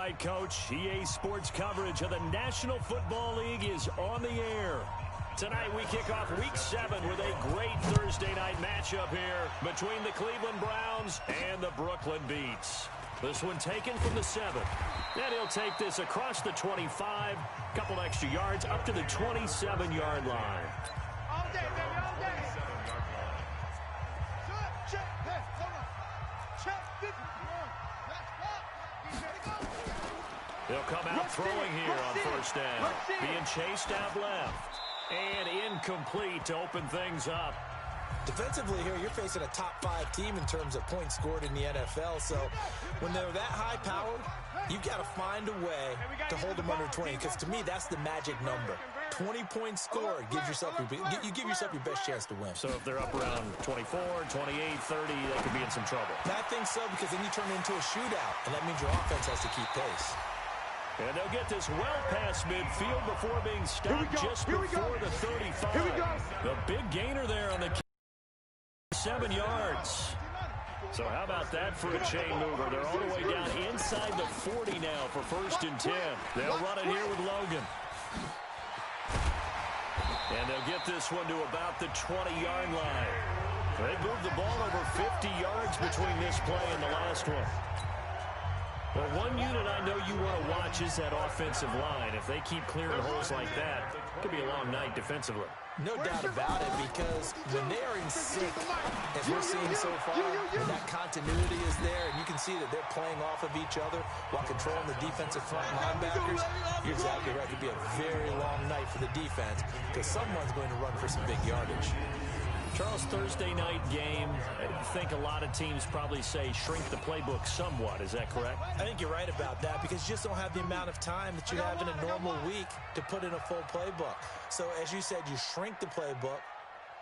right, Coach. EA Sports coverage of the National Football League is on the air. Tonight we kick off Week 7 with a great Thursday night matchup here between the Cleveland Browns and the Brooklyn Beats. This one taken from the 7. And he'll take this across the 25, couple extra yards up to the 27-yard line. All day, baby, all day. Check, hey, hold on. Check, He'll come out throwing here on first down. Being chased out left. And incomplete to open things up. Defensively here, you're facing a top 5 team in terms of points scored in the NFL. So when they're that high-powered, you've got to find a way to hold them under 20. Because to me, that's the magic number. 20 points scored gives yourself you give yourself your best chance to win. So if they're up around 24, 28, 30, they could be in some trouble. I think so, because then you turn it into a shootout, and that means your offense has to keep pace. And they'll get this well past midfield before being stopped just before the 35. The big gainer there on the 7 yards. So how about that for a chain mover? They're all the way down inside the 40 now for 1st and 10. They'll run it here with Logan. And they'll get this one to about the 20-yard line. They moved the ball over 50 yards between this play and the last one. Well, one unit I know you want to watch is that offensive line. If they keep clearing holes like that, it could be a long night defensively. No doubt about it, because when they are in sync, as we're seeing so far, when that continuity is there, and you can see that they're playing off of each other while controlling the defensive front linebackers, you're exactly right. It could be a very long night for the defense, because someone's going to run for some big yardage. Charles, Thursday night game, I think a lot of teams probably say shrink the playbook somewhat. Is that correct? I think you're right about that, because you just don't have the amount of time that you have in a normal week to put in a full playbook. So as you said, you shrink the playbook,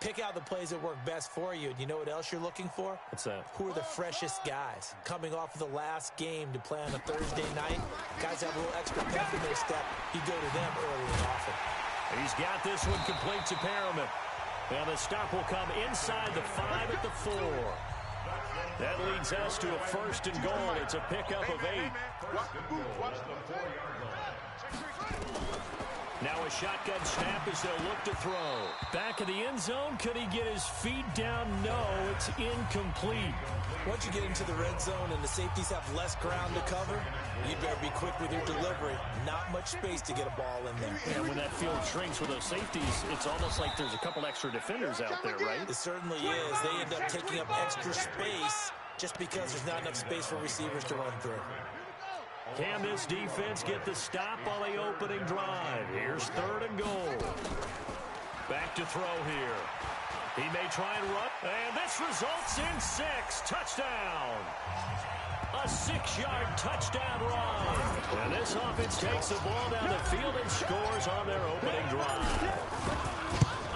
pick out the plays that work best for you. And you know what else you're looking for? What's that? Who are the freshest guys coming off of the last game to play on a Thursday night? Guys have a little extra pep in their step. You go to them early and often. And he's got this one complete to Perriman. Well, the stop will come inside the 5 at the 4. That leads us to a 1st and goal. It's a pickup of 8. Now a shotgun snap as they'll look to throw. Back in the end zone. Could he get his feet down? No, it's incomplete. Once you get into the red zone and the safeties have less ground to cover, you better be quick with your delivery. Not much space to get a ball in there. Yeah, when that field shrinks with those safeties, it's almost like there's a couple extra defenders out there, right? It certainly is. They end up taking up extra space just because there's not enough space for receivers to run through. Can this defense get the stop on the opening drive? Here's 3rd and goal. Back to throw here. He may try and run, and this results in 6. Touchdown. A 6-yard touchdown run. And this offense takes the ball down the field and scores on their opening drive.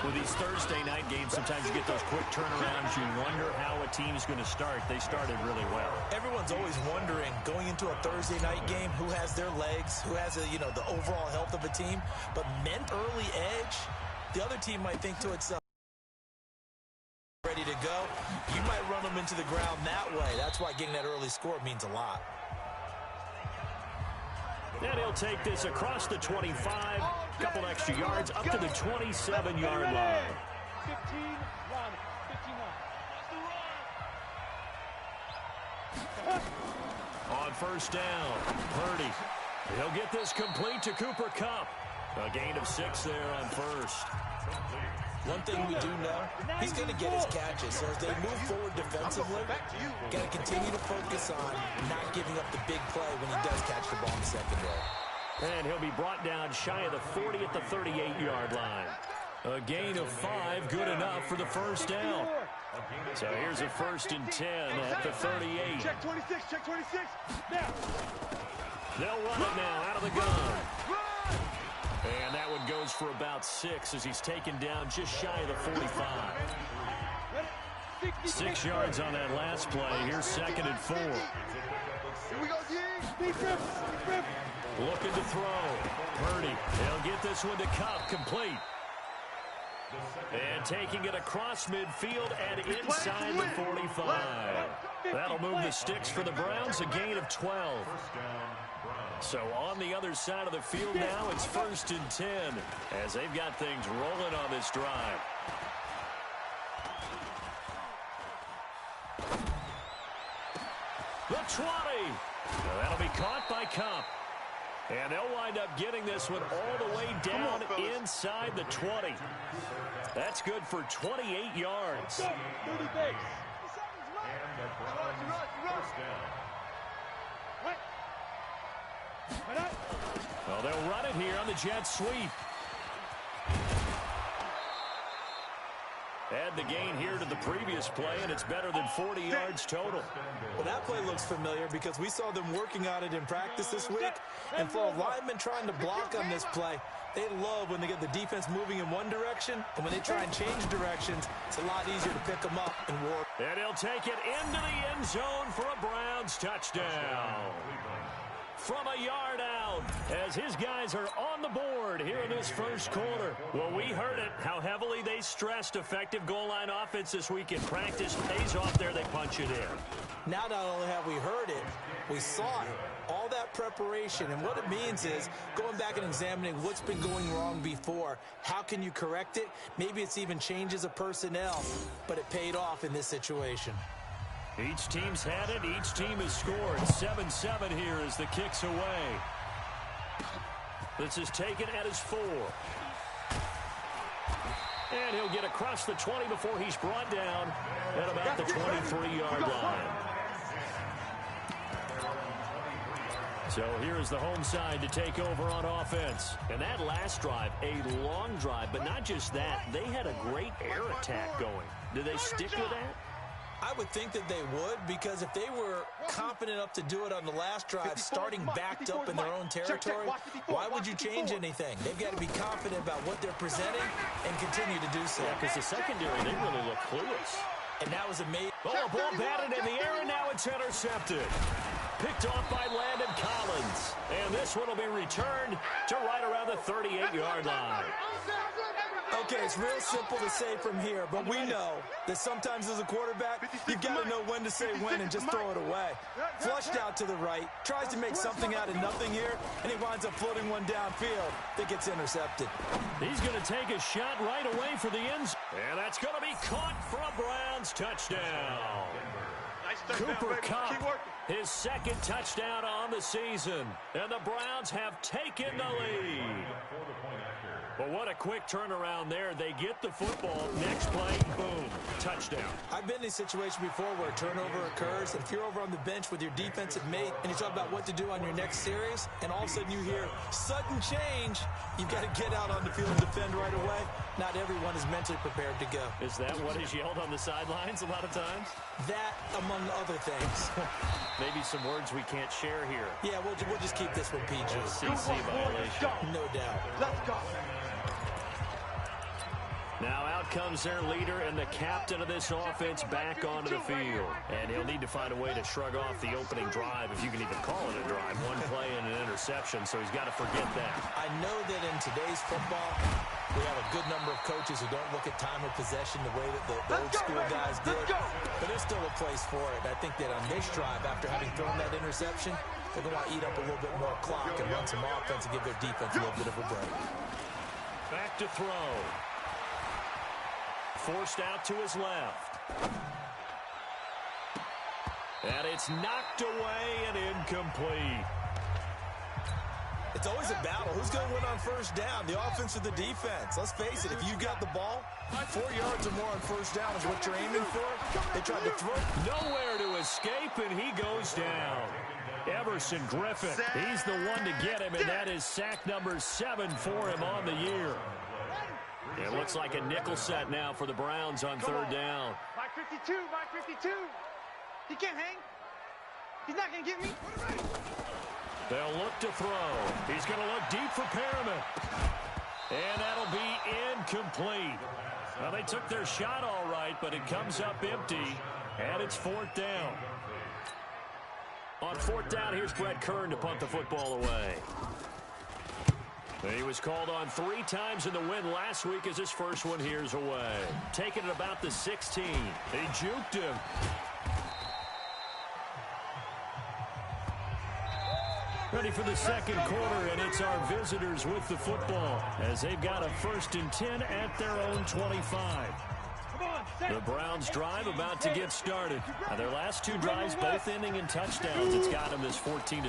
With these Thursday night games, sometimes you get those quick turnarounds. You wonder how a team's going to start. They started really well. Everyone's always wondering, going into a Thursday night game, who has their legs, who has the overall health of a team. But early edge, the other team might think to itself, ready to go. You might run them into the ground that way. That's why getting that early score means a lot. And he'll take this across the 25, couple extra yards up to the 27-yard line. 15, run, 15 On first down, Purdy. He'll get this complete to Cooper Kupp. A gain of 6 there on first. One thing we do know, he's going to get his catches. So as they move forward defensively, got to continue to focus on not giving up the big play when he does catch the ball in the secondary. And he'll be brought down shy of the 40 at the 38-yard line. A gain of 5, good enough for the first down. So here's a 1st and 10 at the 38. Check 26, check 26. Now. They'll run it now out of the gun. And that one goes for about 6 as he's taken down just shy of the 45. 6 yards on that last play. Here's 2nd and 4. Here we go, Looking to throw. Purdy. They'll get this one to Kupp, complete. And taking it across midfield and inside the 45. That'll move the sticks for the Browns, a gain of 12. So on the other side of the field now, it's 1st and 10 as they've got things rolling on this drive. The 20. Now that'll be caught by Cup. And they'll wind up getting this one all the way down inside the 20. That's good for 28 yards. Well, they'll run it here on the jet sweep. Add the gain here to the previous play, and it's better than 40 yards total. Well, that play looks familiar because we saw them working on it in practice this week. And for a lineman trying to block on this play, they love when they get the defense moving in one direction, and when they try and change directions, it's a lot easier to pick them up and work. And he'll take it into the end zone for a Browns touchdown. From a yard out, as his guys are on the board here in this first quarter. Well, we heard it, how heavily they stressed effective goal line offense this week in practice. Pays off there, they punch it in. Now not only have we heard it, we saw it. All that preparation, and what it means is going back and examining what's been going wrong before. How can you correct it? Maybe it's even changes of personnel, but it paid off in this situation. Each team's had it. Each team has scored. 7-7 here as the kick's away. This is taken at his 4. And he'll get across the 20 before he's brought down at about the 23-yard line. So here's the home side to take over on offense. And that last drive, a long drive, but not just that. They had a great air attack going. Do they stick with that? I would think that they would, because if they were confident enough to do it on the last drive, starting backed up in their own territory, why would you change anything? They've got to be confident about what they're presenting and continue to do so. Yeah, because the secondary, they really look clueless. And that was amazing. Oh, a ball batted in the air, and now it's intercepted. Picked off by Landon Collins. And this one will be returned to right around the 38-yard line. Okay, it's real simple to say from here, but we know that sometimes as a quarterback, you've got to know when to say when and just throw it away. Flushed out to the right, tries to make something out of nothing here, and he winds up floating one downfield that gets intercepted. He's going to take a shot right away for the end zone. And that's going to be caught for a Browns touchdown. Cooper Kupp, his second touchdown on the season. And the Browns have taken the lead. But what a quick turnaround there. They get the football. Next play, boom, touchdown. I've been in a situation before where a turnover occurs, and if you're over on the bench with your defensive mate and you talk about what to do on your next series, and all of a sudden you hear sudden change, you've got to get out on the field and defend right away. Not everyone is mentally prepared to go. Is that what is yelled on the sidelines a lot of times? That, among other things. Maybe some words we can't share here. Yeah, we'll just keep this one PG. CC violation. No doubt. Let's go. Now out comes their leader and the captain of this offense back onto the field. And he'll need to find a way to shrug off the opening drive, if you can even call it a drive. One play and an interception, so he's got to forget that. I know that in today's football, we have a good number of coaches who don't look at time of possession the way that the old school guys did. But there's still a place for it. I think that on this drive, after having thrown that interception, they're going to want to eat up a little bit more clock and run some offense and give their defense a little bit of a break. Back to throw. Forced out to his left. And it's knocked away and incomplete. It's always a battle. Who's going to win on first down, the offense or the defense? Let's face it, if you got the ball, 4 yards or more on first down is what you're aiming for. They tried to throw. Nowhere to escape, and he goes down. Everson Griffin, he's the one to get him, and that is sack number 7 for him on the year. It looks like a nickel set now for the Browns on third down. Mike 52, Mike 52. He can't hang. He's not going to get me. They'll look to throw. He's going to look deep for Perriman. And that'll be incomplete. Well, they took their shot all right, but it comes up empty, and it's fourth down. On fourth down, here's Brett Kern to punt the football away. He was called on 3 times in the win last week as his first one here's away. Taking it about the 16. He juked him. Ready for the second quarter, and it's our visitors with the football as they've got a 1st and 10 at their own 25. The Browns drive about to get started. Their last 2 drives both ending in touchdowns. It's got them this 14-7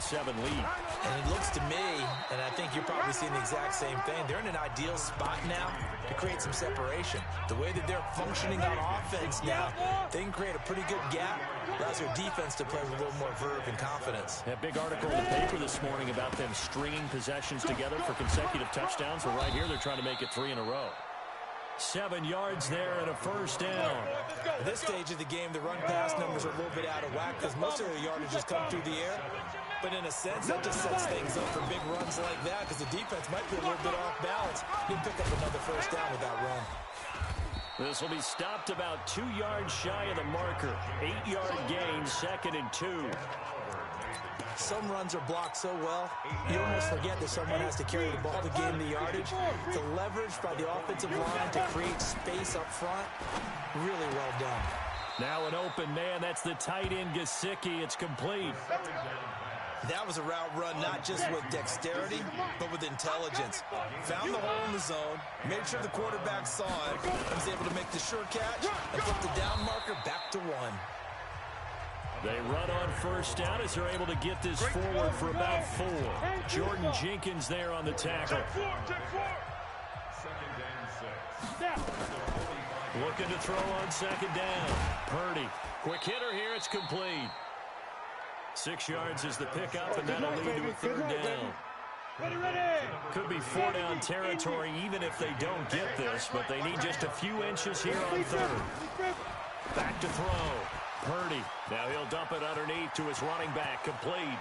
lead. And it looks to me, and I think you're probably seeing the exact same thing, they're in an ideal spot now to create some separation. The way that they're functioning on offense now, they can create a pretty good gap. Allows their defense to play with a little more verve and confidence. A big article in the paper this morning about them stringing possessions together for consecutive touchdowns. Well, right here they're trying to make it 3 in a row. 7 yards there and a 1st down. At this stage of the game, the run-pass numbers are a little bit out of whack because most of the yardage has come through the air. But in a sense, that just sets things up for big runs like that because the defense might be a little bit off balance. He'll pick up another 1st down with that run. This will be stopped about 2 yards shy of the marker. 8-yard gain, 2nd and 2. Some runs are blocked so well, you almost forget that someone has to carry the ball to gain the yardage. The leverage by the offensive line to create space up front, really well done. Now an open man, that's the tight end Gesicki. It's complete. That was a route run not just with dexterity, but with intelligence. Found the hole in the zone, made sure the quarterback saw it, and was able to make the sure catch and put the down marker back to 1. They run on 1st down as they're able to get this forward for about 4. Jordan Jenkins there on the tackle. Looking to throw on 2nd down. Purdy. Quick hitter here. It's complete. 6 yards is the pickup, and that'll lead to a 3rd down. Could be 4-down territory even if they don't get this, but they need just a few inches here on 3rd. Back to throw. Purdy. Now he'll dump it underneath to his running back. Complete.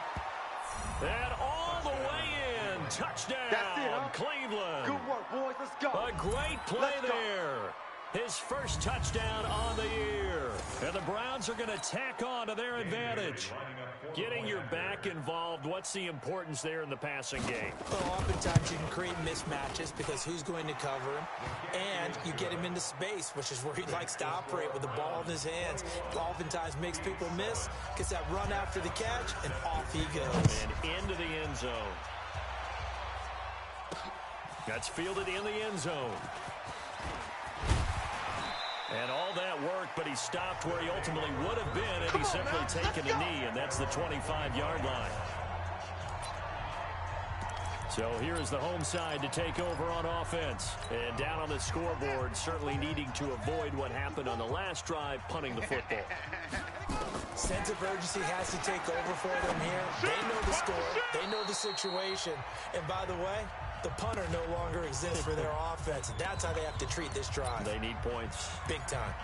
And all the way in. Touchdown, Cleveland. Good work, boys. Let's go. A great play there. His 1st touchdown on the year. And the Browns are going to tack on to their advantage. Getting your back involved, what's the importance there in the passing game? Well, oftentimes you can create mismatches because who's going to cover him, and you get him into space, which is where he likes to operate with the ball in his hands. It oftentimes makes people miss, gets that run after the catch, and off he goes. And into the end zone. That's fielded in the end zone. And all that work, but he stopped where he ultimately would have been had he simply taken a knee, and that's the 25-yard line. So here is the home side to take over on offense. And down on the scoreboard, certainly needing to avoid what happened on the last drive, punting the football. Sense of urgency has to take over for them here. They know the score. They know the situation. And by the way, the punter no longer exists for their offense. That's how they have to treat this drive. They need points. Big time.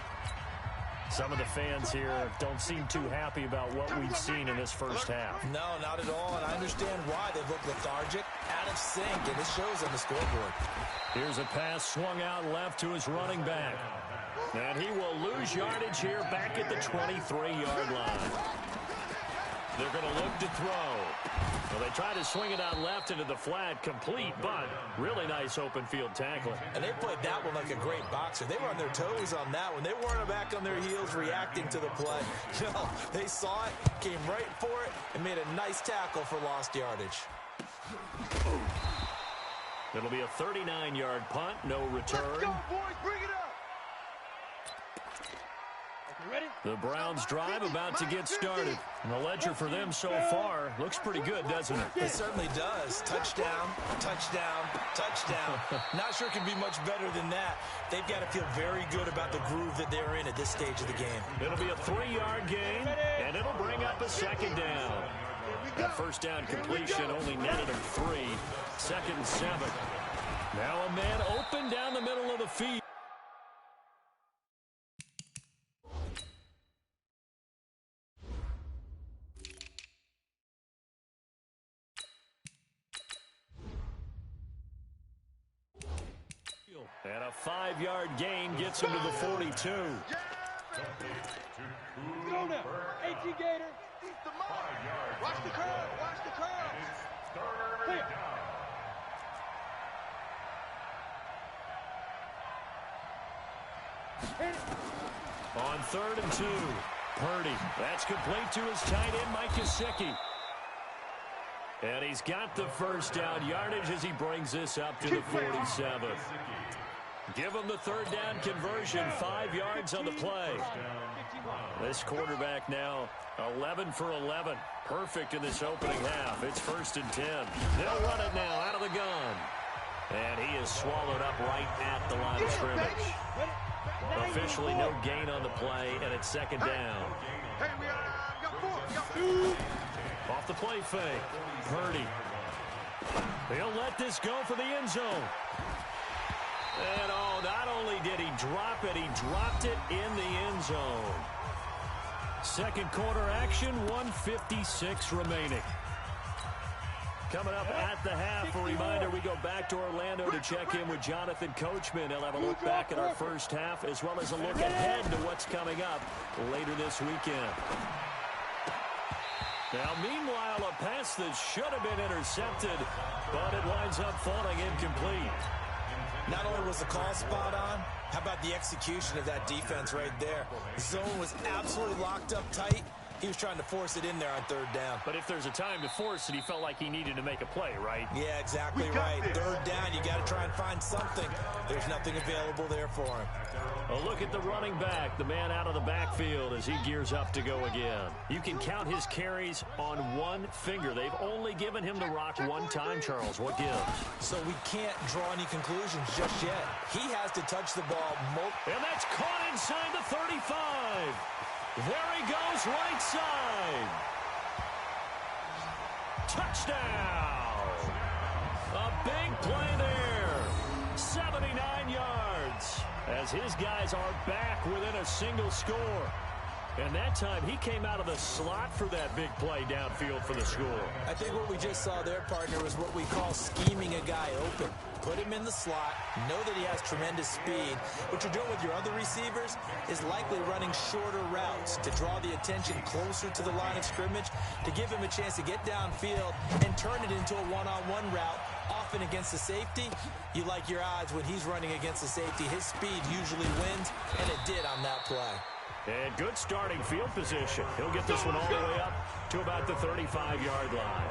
Some of the fans here don't seem too happy about what we've seen in this 1st half. No, not at all, and I understand why. They look lethargic, out of sync, and it shows on the scoreboard. Here's a pass swung out left to his running back. And he will lose yardage here back at the 23-yard line. They're going to look to throw. Well, they try to swing it out left into the flat, complete, but really nice open field tackle. And they played that one like a great boxer. They were on their toes on that one. They weren't back on their heels reacting to the play. No, they saw it, came right for it, and made a nice tackle for lost yardage. It'll be a 39-yard punt, no return. Let's go, boys. Bring it up. Ready? The Browns drive about to get started. And the ledger for them so far looks pretty good, doesn't it? It certainly does. Touchdown, touchdown, touchdown. Not sure it can be much better than that. They've got to feel very good about the groove that they're in at this stage of the game. It'll be a 3-yard gain, and it'll bring up a 2nd down. That 1st down completion only netted him 3. 2nd and 7. Now a man open down the middle of the field. And a 5-yard gain gets him to the 42. Go now. 18 Gator. Watch the curve. Watch the curve. Clear. On 3rd and 2. Purdy. That's complete to his tight end, Mike Gesicki. And he's got the first down yardage as he brings this up to the 47. Give him the third down conversion, 5 yards on the play. This quarterback now 11 for 11. Perfect in this opening half. It's 1st and 10. They'll run it now out of the gun. And he is swallowed up right at the line of scrimmage. Officially no gain on the play, and it's 2nd down. Off the play fake. Purdy. He'll let this go for the end zone. And not only did he drop it, he dropped it in the end zone. Second quarter action, 1:56 remaining. Coming up at the half, a reminder, we go back to Orlando to check in with Jonathan Coachman. He'll have a look back at our first half as well as a look ahead to what's coming up later this weekend. Now, meanwhile, a pass that should have been intercepted, but it winds up falling incomplete. Not only was the call spot on, how about the execution of that defense right there? The zone was absolutely locked up tight. He was trying to force it in there on 3rd down. But if there's a time to force it, he felt like he needed to make a play, right? Yeah, exactly right. 3rd down, you got to try and find something. There's nothing available there for him. A look at the running back, the man out of the backfield as he gears up to go again. You can count his carries on one finger. They've only given him the rock one time, Charles. What gives? So we can't draw any conclusions just yet. He has to touch the ball. And that's caught inside the 35. There he goes, right side. Touchdown. A big play there. 79 yards. As his guys are back within a single score. And that time, he came out of the slot for that big play downfield for the score. I think what we just saw there, partner, was what we call scheming a guy open. Put him in the slot, know that he has tremendous speed. What you're doing with your other receivers is likely running shorter routes to draw the attention closer to the line of scrimmage, to give him a chance to get downfield and turn it into a one-on-one route, often against the safety. You like your odds when he's running against the safety. His speed usually wins, and it did on that play. And good starting field position. He'll get this one all the way up to about the 35-yard line.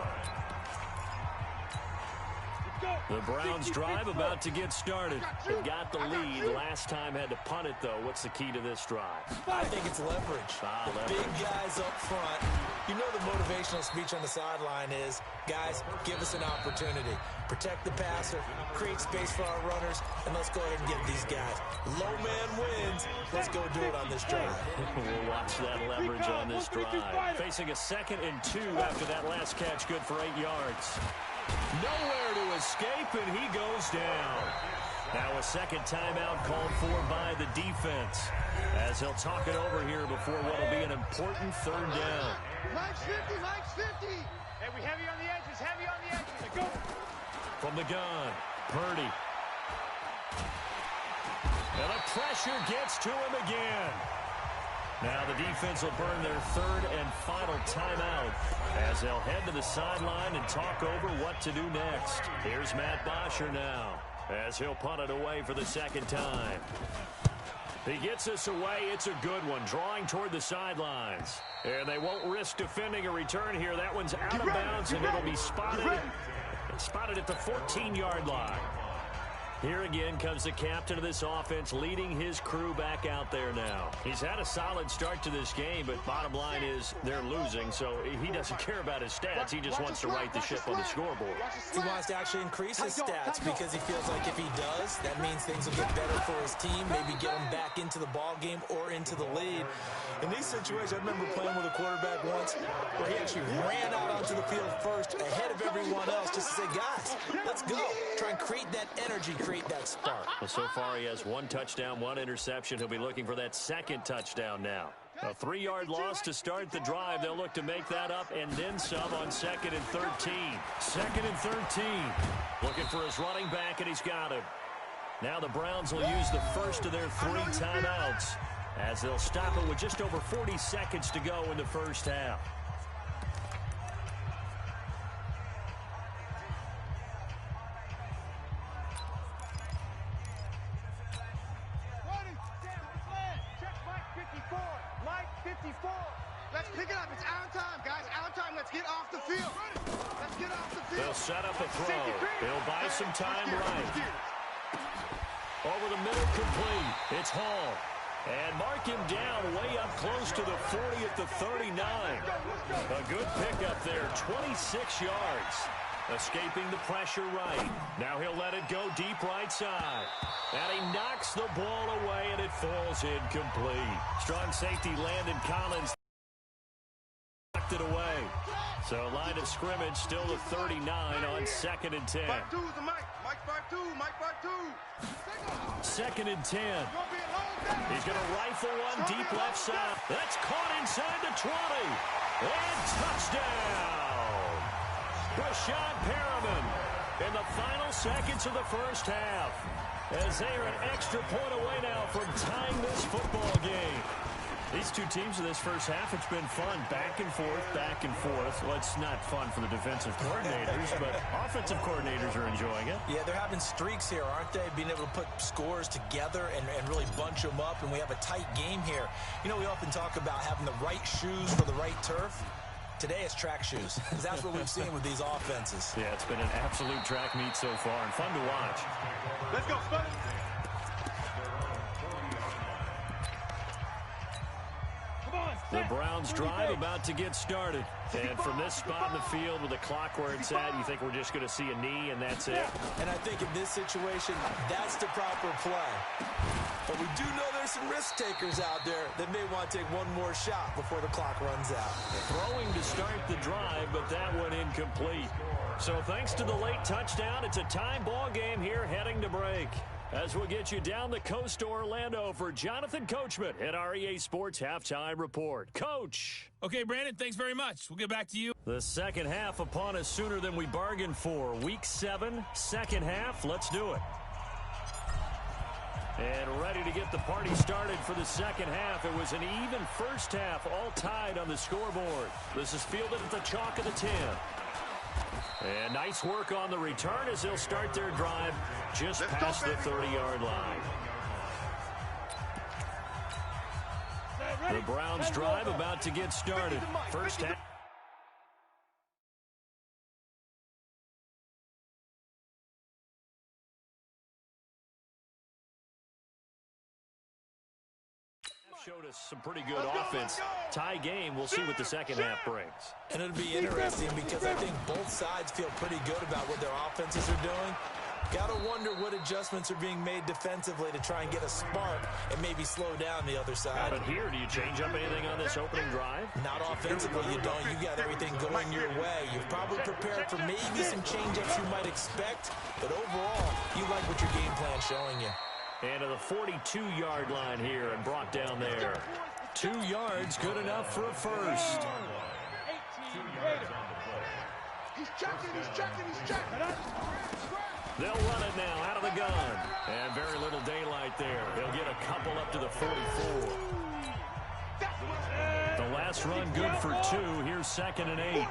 The Browns drive about to get started. They've got the lead. Last time had to punt it, though. What's the key to this drive? I think it's leverage. The big guys up front. You know the motivational speech on the sideline is, guys, give us an opportunity. Protect the passer, create space for our runners, and let's go ahead and get these guys. Low man wins. Let's go do it on this drive. We'll watch that leverage on this drive. Facing a 2nd and 2 after that last catch, good for 8 yards. Nowhere to escape, and he goes down. Now a second timeout called for by the defense, as he'll talk it over here before what will be an important 3rd down. Mike's 50, Mike's 50. Hey, we heavy on the edges, heavy on the edges. Go. From the gun, Purdy. And the pressure gets to him again. Now the defense will burn their 3rd and final timeout as they'll head to the sideline and talk over what to do next. Here's Matt Bosher now as he'll punt it away for the 2nd time. He gets us away. It's a good one, drawing toward the sidelines. And they won't risk defending a return here. That one's out of bounds, and it'll be spotted at the 14-yard line. Here again comes the captain of this offense, leading his crew back out there now. He's had a solid start to this game, but bottom line is they're losing, so he doesn't care about his stats. He just wants to right the ship on the scoreboard. He wants to actually increase his stats because he feels like if he does, that means things will get better for his team, maybe get him back into the ball game or into the lead. In these situations, I remember playing with a quarterback once where he actually ran out onto the field first ahead of everyone else just to say, guys, let's go. Try and create that energy, create that spark. Well, so far he has 1 touchdown, 1 interception. He'll be looking for that 2nd touchdown now. A 3-yard loss to start the drive. They'll look to make that up and then some on 2nd and 13. 2nd and 13. Looking for his running back, and he's got him. Now the Browns will use the first of their 3 timeouts as they'll stop it with just over 40 seconds to go in the first half. Check Mike 54. Mike 54. Let's pick it up. It's our time, guys. Our time. Let's get off the field. Let's get off the field. They'll set up a throw. He'll buy some time right. Over the middle, complete. It's Hall. And mark him down way up close to the 40 at the 39. A good pickup there, 26 yards. Escaping the pressure right. Now he'll let it go deep right side. And he knocks the ball away, and it falls incomplete. Strong safety Landon Collins knocked it away. So line of scrimmage still the 39 on 2nd and 10. 5-2 is the Mike. Mike 5-2. Mike 5-2. 2nd and 10. He's going to rifle one deep left side. That's caught inside the 20. And touchdown. Rashad Perriman in the final seconds of the first half. As they are an extra point away now from tying this football game. These two teams in this first half, it's been fun. Back and forth, back and forth. Well, it's not fun for the defensive coordinators, but offensive coordinators are enjoying it. Yeah, they're having streaks here, aren't they? Being able to put scores together and really bunch them up, and we have a tight game here. You know, we often talk about having the right shoes for the right turf. Today it's track shoes. That's what we've seen with these offenses. Yeah, it's been an absolute track meet so far and fun to watch. Let's go, Spud. The Browns drive about to get started. And from this spot in the field with the clock where it's at, you think we're just going to see a knee and that's it? And I think in this situation, that's the proper play. But we do know there's some risk takers out there that may want to take one more shot before the clock runs out. Throwing to start the drive, but that one incomplete. So thanks to the late touchdown, it's a tie ball game here heading to break. As we'll get you down the coast to Orlando for Jonathan Coachman at our EA Sports Halftime Report. Coach. Okay, Brandon, thanks very much. We'll get back to you. The second half upon us sooner than we bargained for. Week 7, second half. Let's do it. And ready to get the party started for the second half. It was an even first half, all tied on the scoreboard. This is fielded at the chalk of the 10. And nice work on the return as they'll start their drive just past the 30-yard line. The Browns drive about to get started. First half. Showed us some pretty good offense. Tie game. We'll see what the second half brings. And it'll be interesting because I think both sides feel pretty good about what their offenses are doing. Got to wonder what adjustments are being made defensively to try and get a spark and maybe slow down the other side. But here, do you change up anything on this opening drive? Not offensively, you don't. You got everything going your way. You've probably prepared for maybe some change-ups you might expect, but overall, you like what your game plan's showing you. And to the 42-yard line here and brought down there. 2 yards, good enough for a first. He's checking, he's checking, he's checking. They'll run it now out of the gun. And very little daylight there. They'll get a couple up to the 44. The last run good for 2. Here's 2nd and 8.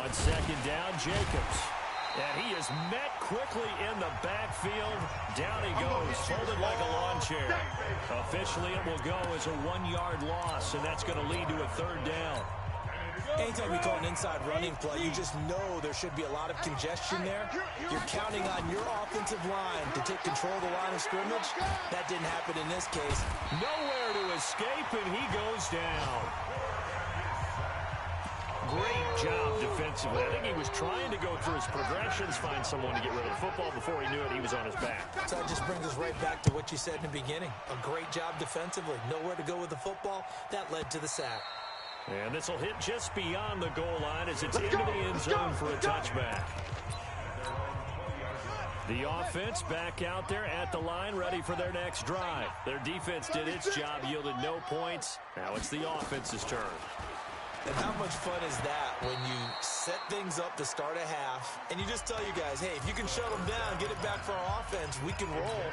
On 2nd down, Jacobs. And he is met quickly in the backfield. Down he goes, folded like a lawn chair. Officially, it will go as a 1-yard loss, and that's going to lead to a 3rd down. Anytime you call an inside running play, you just know there should be a lot of congestion there. You're counting on your offensive line to take control of the line of scrimmage. That didn't happen in this case. Nowhere to escape, and he goes down. Great job defensively. I think he was trying to go through his progressions, find someone to get rid of the football. Before he knew it, he was on his back. So that just brings us right back to what you said in the beginning. A great job defensively. Nowhere to go with the football. That led to the sack. And this will hit just beyond the goal line as it's into the end zone for a touchback. The offense back out there at the line, ready for their next drive. Their defense did its job, yielded no points. Now it's the offense's turn. And how much fun is that when you set things up to start a half and you just tell you guys, hey, if you can shut them down, get it back for our offense, we can roll.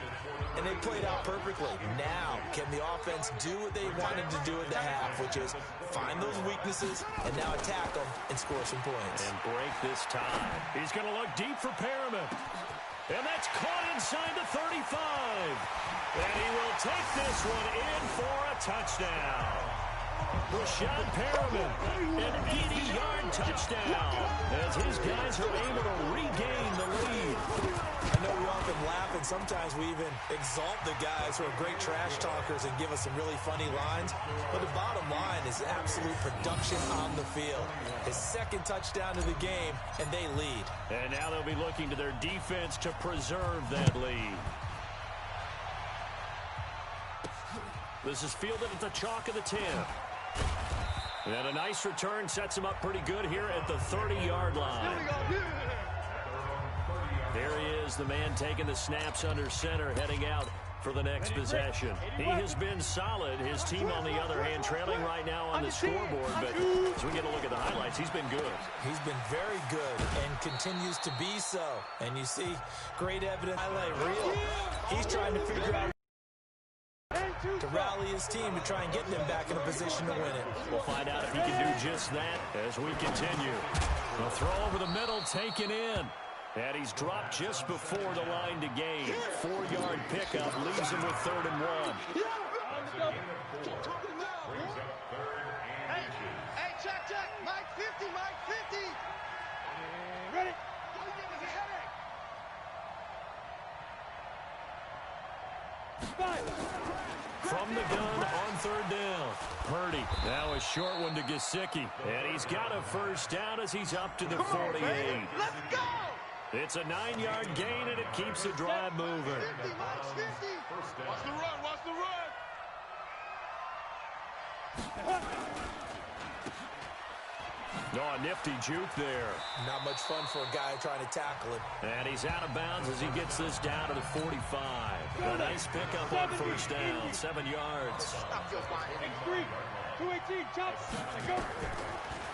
And they played out perfectly. Now, can the offense do what they wanted to do at the half, which is find those weaknesses and now attack them and score some points. And break this tie. He's going to look deep for Perriman. And that's caught inside the 35. And he will take this one in for a touchdown. Rashad Perriman, an 80-yard touchdown, as his guys are able to regain the lead. I know we often laugh, and sometimes we even exalt the guys who are great trash talkers and give us some really funny lines. But the bottom line is absolute production on the field. His second touchdown of the game, and they lead. And now they'll be looking to their defense to preserve that lead. This is fielded at the chalk of the 10. And a nice return sets him up pretty good here at the 30-yard line. There he is, the man taking the snaps under center, heading out for the next possession. He has been solid. His team, on the other hand, trailing right now on the scoreboard. But as we get a look at the highlights, he's been good. He's been very good and continues to be so. And you see great evidence. Highlight reel. He's trying to figure out to rally his team to try and get them back in a position to win it. We'll find out if he can do just that as we continue. A throw over the middle taken in. And he's dropped just before the line to gain. 4-yard pickup leaves him with 3rd and 1. Hey, check. Mike 50, Mike 50. Ready? From the gun on 3rd down. Purdy. Now a short one to Gesicki. And he's got a first down as he's up to the 48. Let's go! It's a 9-yard gain, and it keeps the drive moving. 50, Mike 50. Watch the run, watch the run. Oh, a nifty juke there. Not much fun for a guy trying to tackle it. And he's out of bounds as he gets this down to the 45. A nice pickup on first down, 7 yards. 3, 218, chop. Go.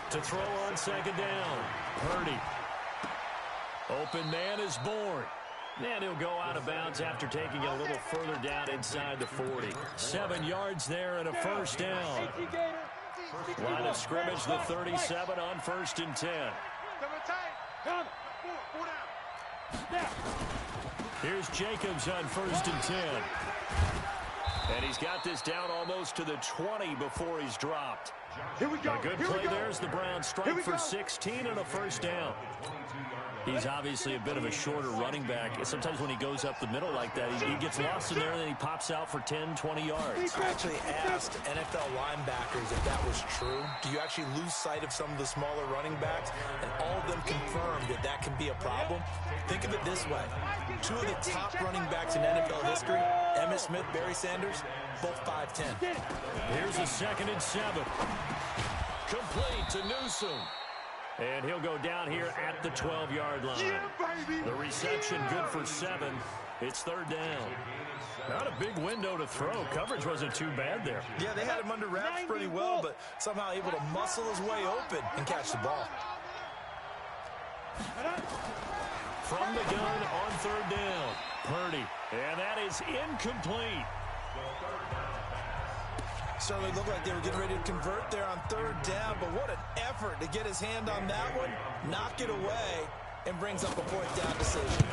To throw on 2nd down. Purdy. Open man is born. And he'll go out of bounds after taking a little further down inside the 40. 7 yards there and a first down. Line of scrimmage, the 37 on 1st and 10. Here's Jacobs on 1st and 10. And he's got this down almost to the 20 before he's dropped. Here we go. A good play there as the Browns strike for 16 and a first down. He's obviously a bit of a shorter running back. Sometimes when he goes up the middle like that, he gets lost in there and then he pops out for 10, 20 yards. I actually asked NFL linebackers if that was true. Do you actually lose sight of some of the smaller running backs? And all of them confirmed that that can be a problem. Think of it this way. 2 of the top running backs in NFL history, Emmitt Smith, Barry Sanders, both 5'10". Here's a 2nd and 7. Complete to Newsom. And he'll go down here at the 12-yard line. Yeah, The reception good for 7. It's 3rd down. Not a big window to throw. Coverage wasn't too bad there. Yeah, they had him under wraps pretty well, but somehow able to muscle his way open and catch the ball. From the gun on 3rd down. Purdy. And that is incomplete. Certainly looked like they were getting ready to convert there on 3rd down, but what an effort to get his hand on that one, knock it away, and brings up a 4th down decision.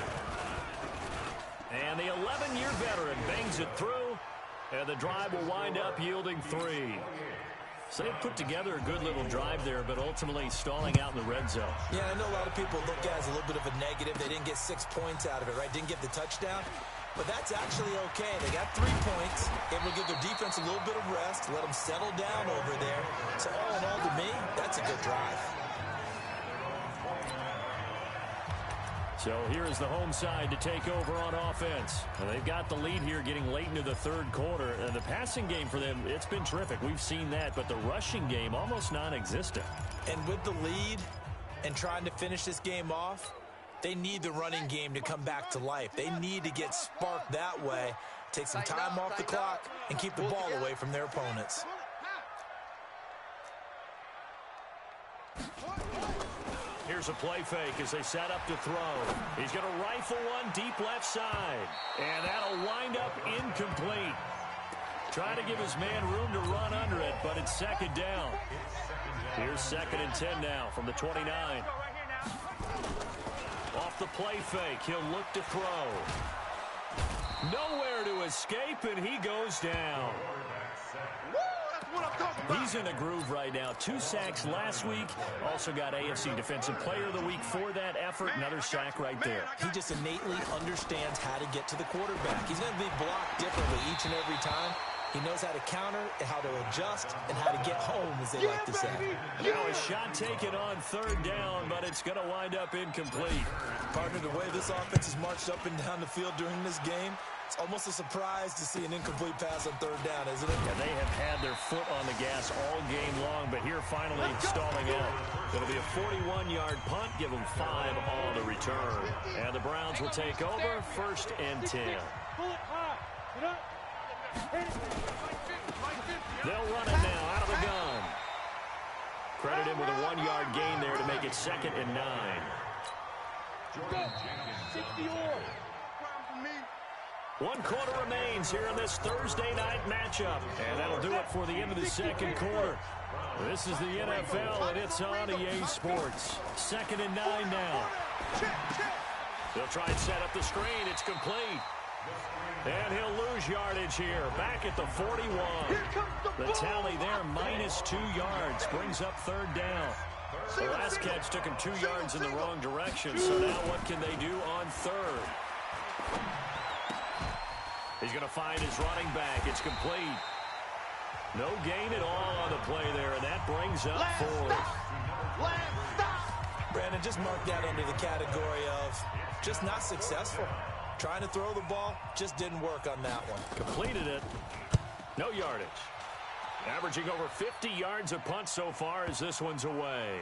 And the 11-year veteran bangs it through, and the drive will wind up yielding 3. So they put together a good little drive there, but ultimately stalling out in the red zone. Yeah, I know a lot of people look at it as a little bit of a negative. They didn't get 6 points out of it, right? Didn't get the touchdown. But that's actually okay. They got 3 points. It will give their defense a little bit of rest, let them settle down over there. So all in all, to me, that's a good drive. So here is the home side to take over on offense. And they've got the lead here getting late into the 3rd quarter. And the passing game for them, it's been terrific. We've seen that. But the rushing game, almost non-existent. And with the lead and trying to finish this game off, they need the running game to come back to life. They need to get sparked that way, take some time off the clock, and keep the ball away from their opponents. Here's a play fake as they set up to throw. He's going to rifle one deep left side. And that'll wind up incomplete. Trying to give his man room to run under it, but it's 2nd down. Here's 2nd and 10 now from the 29. Off the play fake, he'll look to throw. Nowhere to escape, and he goes down. He's in a groove right now. 2 sacks last week. Also got AFC Defensive Player of the Week for that effort. Another sack right there. He just innately understands how to get to the quarterback. He's going to be blocked differently each and every time. He knows how to counter, how to adjust, and how to get home, as they like to say. Now a shot taken on 3rd down, but it's going to wind up incomplete. Partner, the way this offense has marched up and down the field during this game, it's almost a surprise to see an incomplete pass on 3rd down, isn't it? Yeah, they have had their foot on the gas all game long, but here finally stalling out. It'll be a 41-yard punt, give them 5 all to return. And the Browns will take over, 1st and 10. They'll run it now out of the gun. Credit him with a 1-yard gain there to make it 2nd and 9. 1 quarter remains here in this Thursday night matchup. And that'll do it for the end of the 2nd quarter. This is the NFL, and it's on EA Sports. 2nd and 9 now. They'll try and set up the screen. It's complete. And he'll lose yardage here. Back at the 41. The tally there, -2 yards. Brings up 3rd down. The last catch took him 2 yards in the wrong direction. So now what can they do on 3rd? He's going to find his running back. It's complete. No gain at all on the play there, and that brings up 4th. Brandon, just marked that under the category of just not successful. Trying to throw the ball, just didn't work on that one. Completed it. No yardage. Averaging over 50 yards a punt so far as this one's away.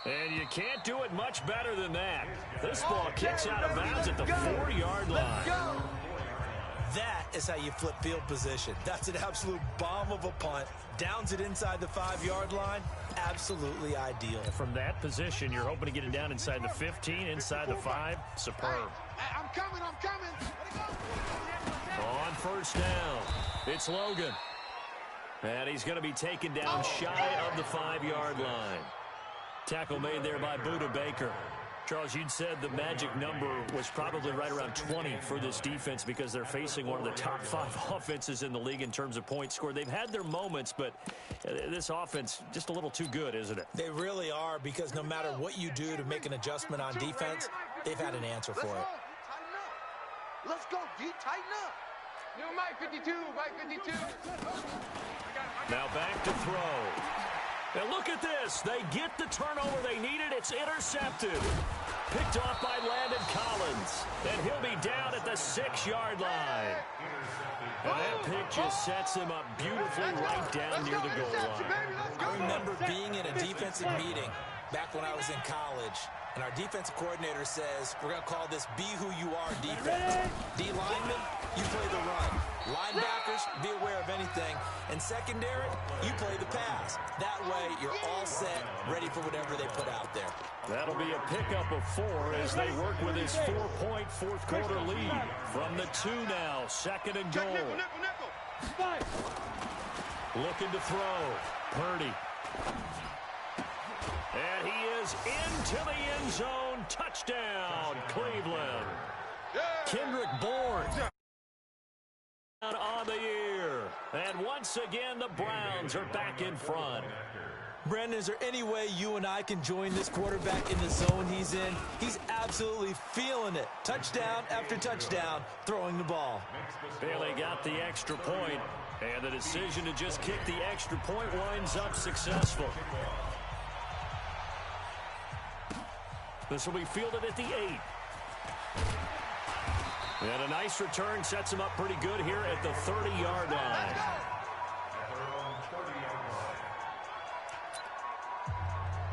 And you can't do it much better than that. This ball kicks out of bounds at the 4-yard line. That is how you flip field position. That's an absolute bomb of a punt. Downs it inside the 5-yard line. Absolutely ideal. From that position, you're hoping to get it down inside the 15, inside the 5. Superb. I'm coming. On 1st down, it's Logan. And he's going to be taken down shy of the 5-yard line. Tackle made there by Budda Baker. Charles, you'd said the magic number was probably right around 20 for this defense because they're facing one of the top 5 offenses in the league in terms of points scored. They've had their moments, but this offense just a little too good, isn't it? They really are, because no matter what you do to make an adjustment on defense, they've had an answer for it. Let's go, D. Tighten up. Yo, Mike 52, Mike 52. Now back to throw. And look at this. They get the turnover they needed. It's intercepted. Picked off by Landon Collins. And he'll be down at the 6-yard line. And that pick just sets him up beautifully right down near the goal line. I remember being in a defensive meeting back when I was in college. And our defensive coordinator says, we're going to call this be who you are defense. D linemen, you play the run. Linebackers, be aware of anything. And secondary, you play the pass. That way, you're all set, ready for whatever they put out there. That'll be a pickup of 4 as they work with his 4-point 4th quarter lead. From the 2 now, 2nd and goal. Looking to throw. Purdy. And he is into the end zone. Touchdown, Cleveland. Kendrick Bourne on the year. And once again, the Browns are back in front. Brandon, is there any way you and I can join this quarterback in the zone he's in? He's absolutely feeling it. Touchdown after touchdown, throwing the ball. Bailey got the extra point, and the decision to just kick the extra point winds up successful. This will be fielded at the 8. And a nice return sets him up pretty good here at the 30-yard line.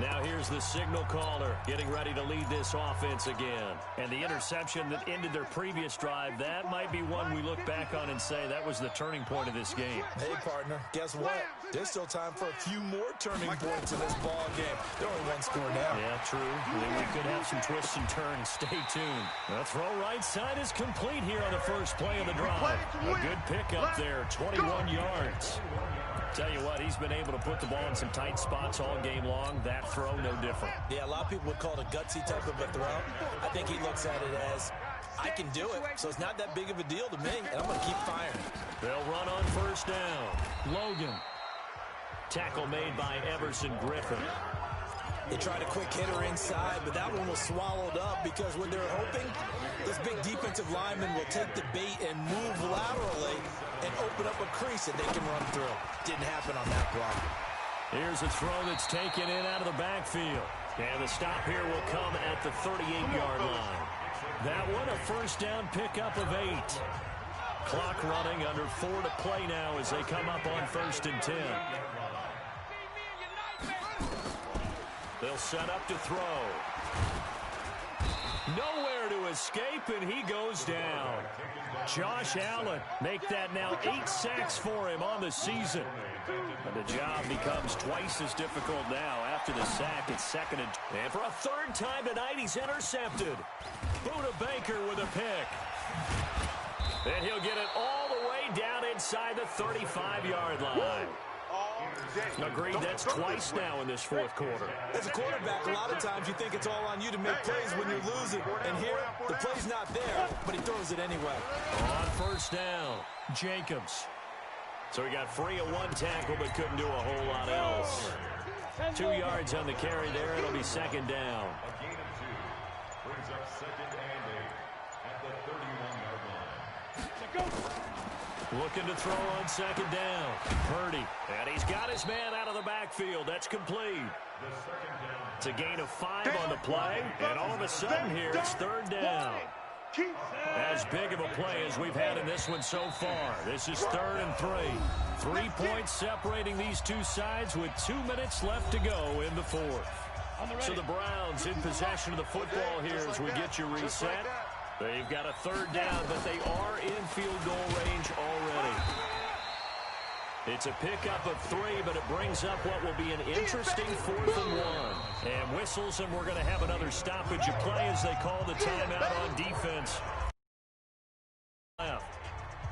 Now here's the signal caller getting ready to lead this offense again. And the interception that ended their previous drive, that might be one we look back on and say that was the turning point of this game. Hey, partner, guess what? There's still time for a few more turning points in this ball game. They're only 1 score now. Yeah, true. We could have some twists and turns. Stay tuned. The throw right side is complete here on the first play of the drive. A good pickup there, 21 yards. Tell you what, he's been able to put the ball in some tight spots all game long. That throw, no different. Yeah, a lot of people would call it a gutsy type of a throw. I think he looks at it as, I can do it, so it's not that big of a deal to me, and I'm going to keep firing. They'll run on first down. Logan. Tackle made by Everson Griffin. They tried a quick hitter inside, but that one was swallowed up because what they're hoping, this big defensive lineman will take the bait and move laterally and open up a crease that they can run through. Didn't happen on that block. Here's a throw that's taken in out of the backfield. And the stop here will come at the 38-yard line. That one, a first down pickup of 8. Clock running, under 4 to play now as they come up on 1st and 10. They'll set up to throw. Nowhere to escape, and he goes down. Josh Allen, make that now 8 sacks for him on the season. And the job becomes twice as difficult now after the sack. It's 2nd and for a 3rd time tonight, he's intercepted. Buda Baker with a pick. And he'll get it all the way down inside the 35-yard line. Agreed, that's twice now in this 4th quarter. As a quarterback, a lot of times you think it's all on you to make plays when you're losing. And here, the play's not there, but he throws it anyway. On first down, Jacobs. So he got free of 1 tackle, but couldn't do a whole lot else. 2 yards on the carry there. It'll be 2nd down. A gain of 2. Brings up 2nd and 8 at the 31-yard line. Looking to throw on 2nd down. Purdy. And he's got his man out of the backfield. That's complete. It's a gain of 5 on the play. And all of a sudden here, it's 3rd down. As big of a play as we've had in this one so far. This is 3rd and 3. 3 points separating these two sides with 2 minutes left to go in the 4th. So the Browns in possession of the football here as we get you reset. They've got a 3rd down, but they are in field goal range already. It's a pickup of 3, but it brings up what will be an interesting 4th and 1. And whistles, and we're going to have another stoppage of play as they call the timeout on defense.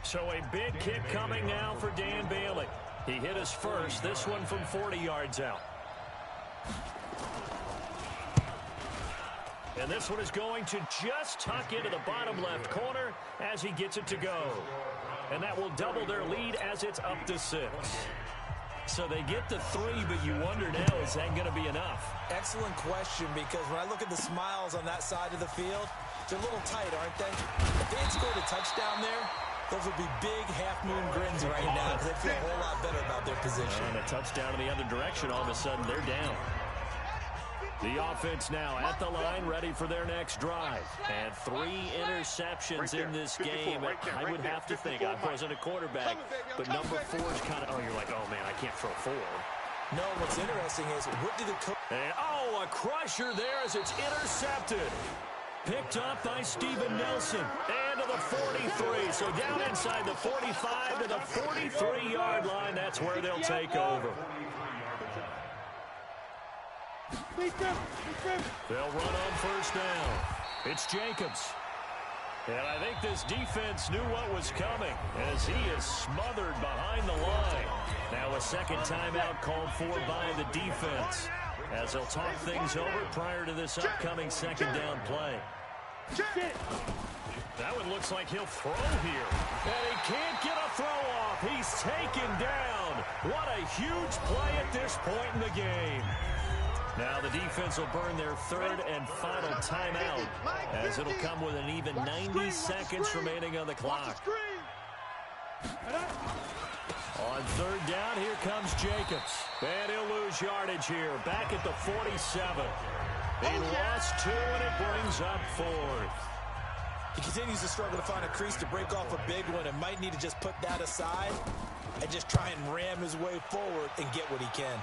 So a big kick coming now for Dan Bailey. He hit his first, this one from 40 yards out. And this one is going to just tuck into the bottom left corner as he gets it to go. And that will double their lead as it's up to 6. So they get the 3, but you wonder now, is that going to be enough? Excellent question, because when I look at the smiles on that side of the field, they're a little tight, aren't they? If they had scored a touchdown there, those would be big half-moon grins right now because they feel a whole lot better about their position. And a touchdown in the other direction, all of a sudden they're down. The offense now at the line, ready for their next drive. And 3 interceptions in this game. I would have to think, I wasn't a quarterback, but number 4 is kind of, you're like, oh, man, I can't throw 4. No, what's interesting is, what do the coach... A crusher there as it's intercepted. Picked up by Steven Nelson. And to the 43. So down inside the 45 to the 43-yard line. That's where they'll take over. They'll run on first down. It's Jacobs. And I think this defense knew what was coming as he is smothered behind the line. Now a 2nd timeout called for by the defense as they'll talk things over prior to this upcoming 2nd down play. That one looks like he'll throw here. And he can't get a throw off. He's taken down. What a huge play at this point in the game. Now the defense will burn their 3rd and final timeout as it'll come with an even 90 seconds remaining on the clock. On 3rd down, here comes Jacobs. And he'll lose yardage here, back at the 47. He lost 2, and it brings up 4th. He continues to struggle to find a crease to break off a big one and might need to just put that aside and just try and ram his way forward and get what he can.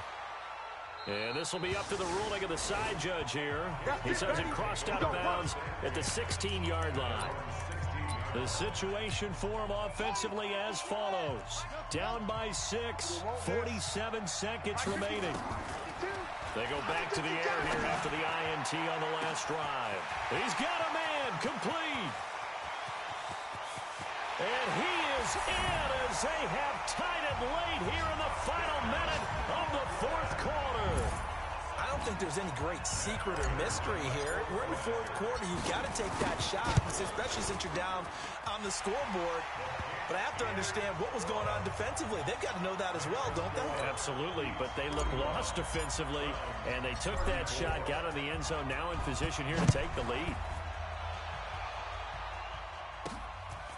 And this will be up to the ruling of the side judge here. He says it crossed out of bounds at the 16-yard line. The situation for him offensively as follows. Down by 6, 47 seconds remaining. They go back to the air here after the INT on the last drive. He's got a man complete. And he is in as as they have tied it late here in the final minute of the fourth quarter. I don't think there's any great secret or mystery here. We're in the fourth quarter. You've got to take that shot, especially since you're down on the scoreboard. But I have to understand what was going on defensively. They've got to know that as well, don't they? Absolutely, but they look lost defensively, and they took that shot, got in the end zone, now in position here to take the lead.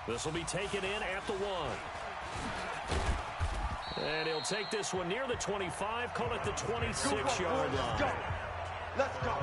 This will be taken in at the 1. And he'll take this one near the 25, call it the 26-yard line. Let's go.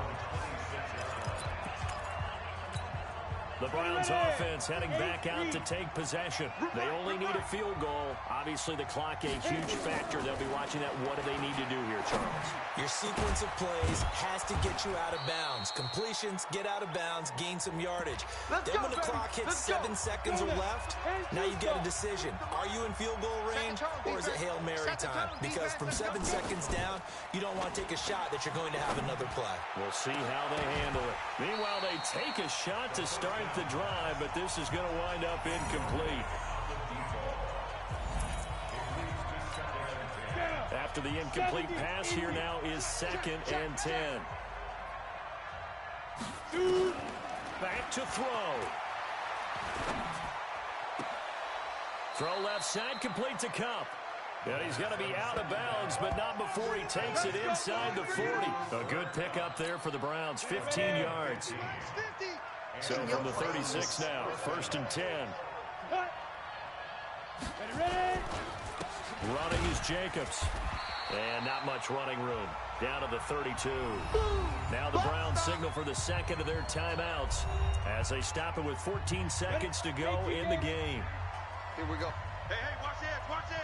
The Browns offense heading back out to take possession. They only need a field goal. Obviously, the clock a huge factor. They'll be watching that. What do they need to do here, Charles? Your sequence of plays has to get you out of bounds. Completions, get out of bounds, gain some yardage. Then when the clock hits 7 seconds or left, now you get a decision. Are you in field goal range, or is it Hail Mary time? Because from 7 seconds down, you don't want to take a shot that you're going to have another play. We'll see how they handle it. Meanwhile, they take a shot to start the drive, but this is going to wind up incomplete. After the incomplete pass, here now is 2nd and 10. Back to throw. Throw left side, complete to Cup. And he's going to be out of bounds, but not before he takes it inside the 40. A good pickup there for the Browns, 15 yards. So from the 36 now, 1st and 10. Running is Jacobs. And not much running room. Down to the 32. Now the Browns signal for the second of their timeouts as they stop it with 14 seconds to go in the game. Here we go. Hey, watch this, watch this.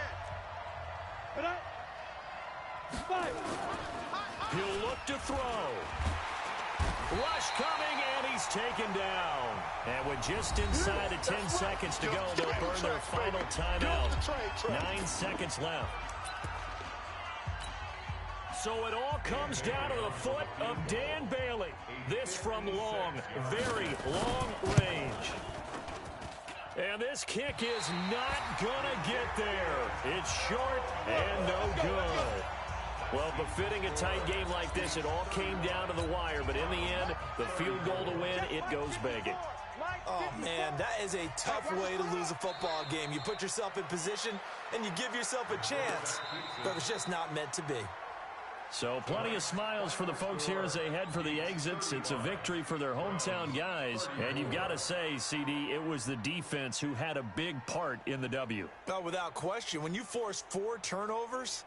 He'll look to throw. Rush coming, and he's taken down. And with just inside of 10 seconds to go, they'll burn their final timeout. 9 seconds left. So it all comes down to the foot of Dan Bailey. This from long, very long range. And this kick is not going to get there. It's short and no good. Well, befitting a tight game like this, it all came down to the wire. But in the end, the field goal to win, it goes begging. Oh, man, that is a tough way to lose a football game. You put yourself in position, and you give yourself a chance. But it's just not meant to be. So plenty of smiles for the folks here as they head for the exits. It's a victory for their hometown guys. And you've got to say, CD, it was the defense who had a big part in the W. No, without question. When you force 4 turnovers,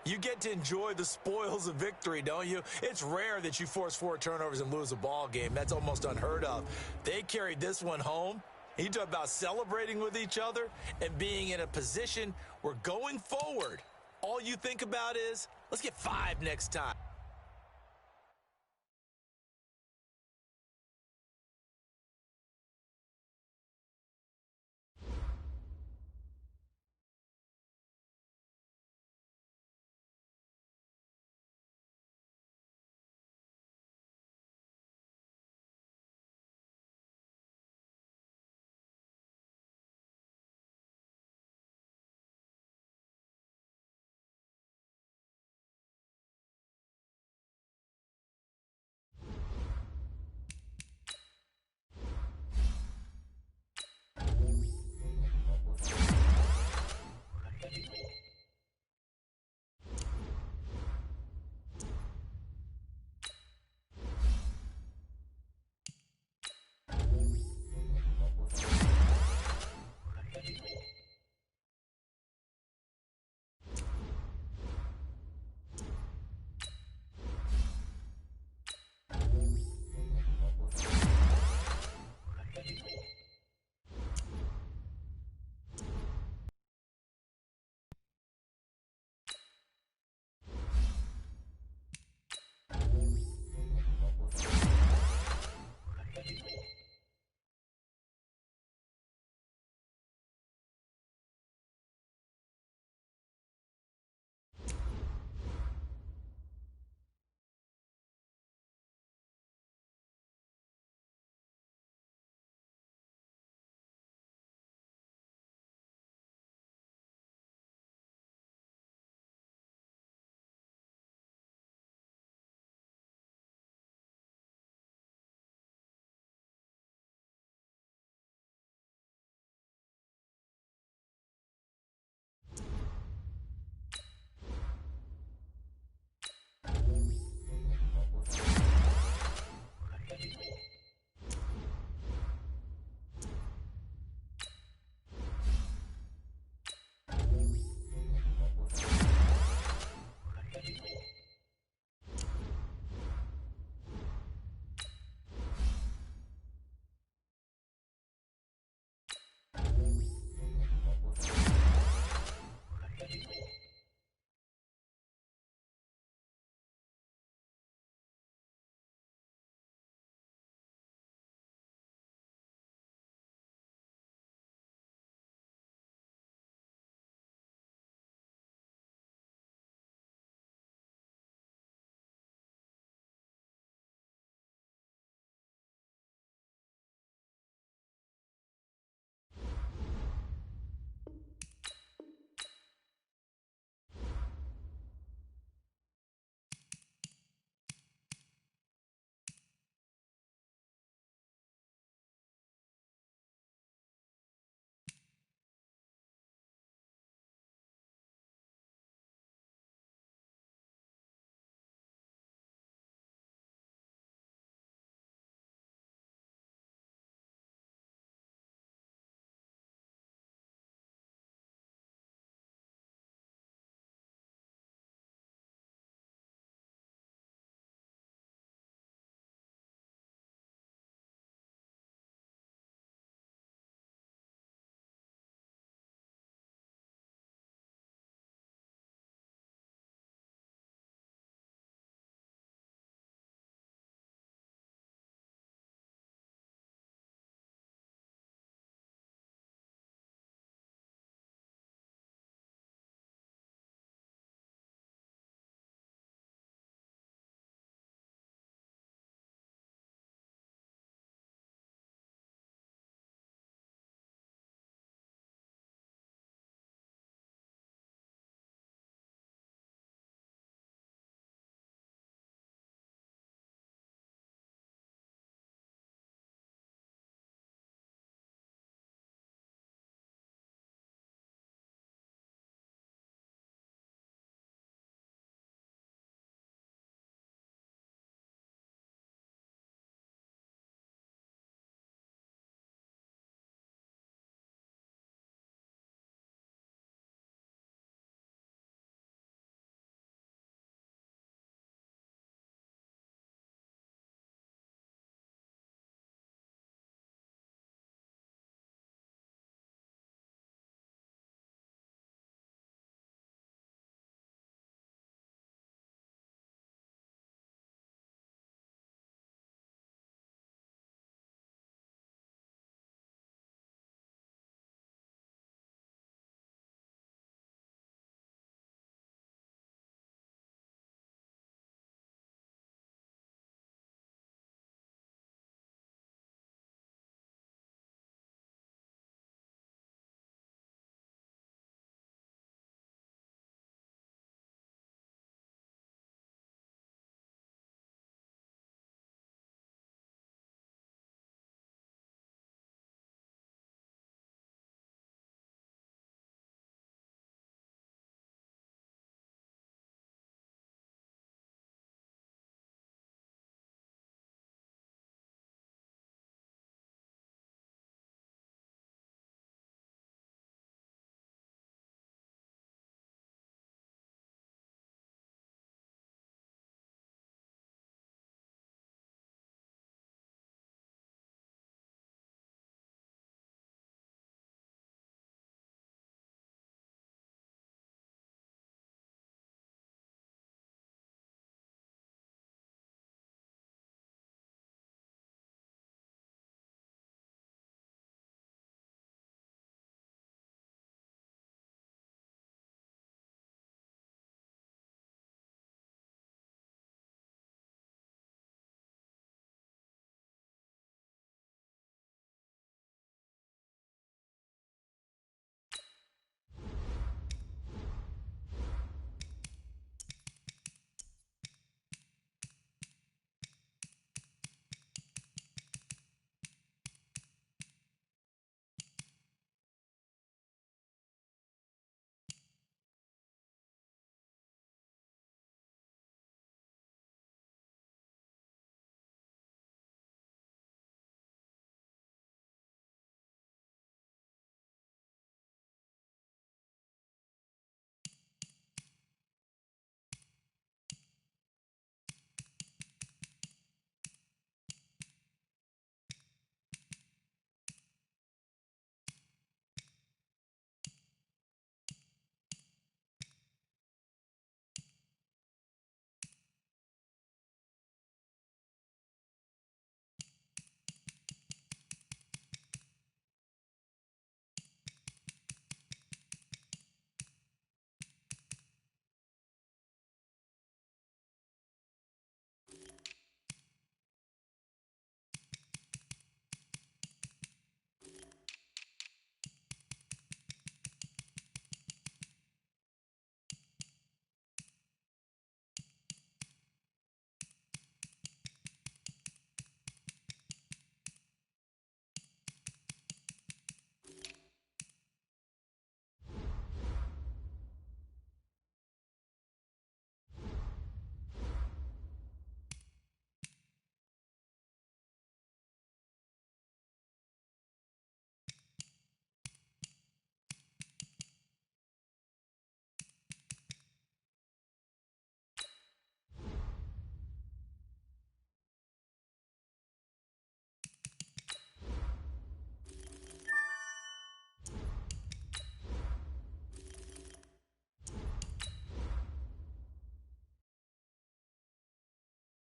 you get to enjoy the spoils of victory, don't you? It's rare that you force 4 turnovers and lose a ball game. That's almost unheard of. They carried this one home. You talk about celebrating with each other and being in a position where going forward, all you think about is, let's get 5 next time.